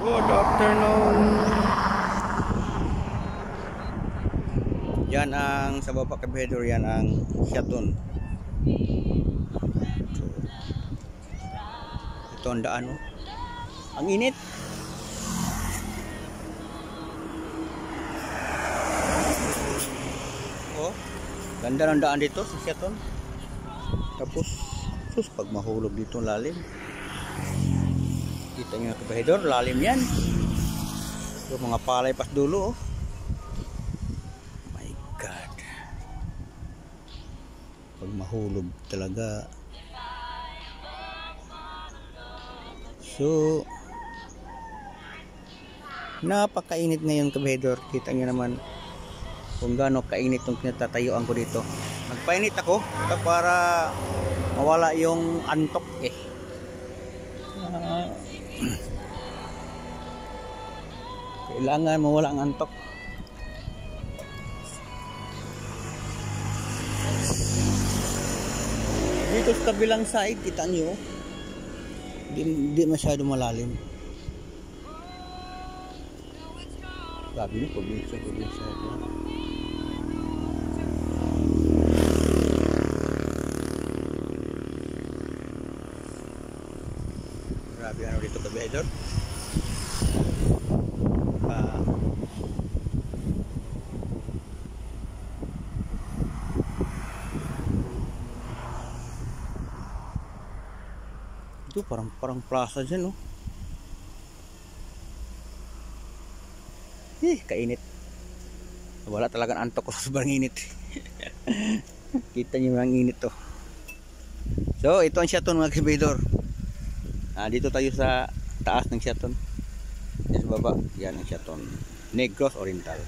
Good afternoon. Yan ang sa baba kabedor, yan ang Shaton. So, ito ang daan, oh. Ang init. Oh, ganda ng daan dito sa Shaton. Tapos sus, pag mahulog dito lalim. Kita nyo kabedor, lalim yan. So, mga palay pas dulo, oh. My God, pag mahulog talaga. So, napakainit ngayon kabedor. Kita nyo naman kung gaano kainit itong kinatatayuan ko dito. Nagpainit ako para mawala yung antok eh. Kailangan mawala ang antok. Dito sa kabilang side, kita nyo, di masyado malalim. Sabi nyo, probinsya. Grabe ano dito kabedor. Ito parang plaza dyan, oh. Kainit. Wala talagang antok ko sa sobrang init. Kita nyo ang init to. So ito ang Shaton mga kabedor. Dito tayo sa taas ng Shaton. Sa baba, yan ang Shaton, Negros Oriental.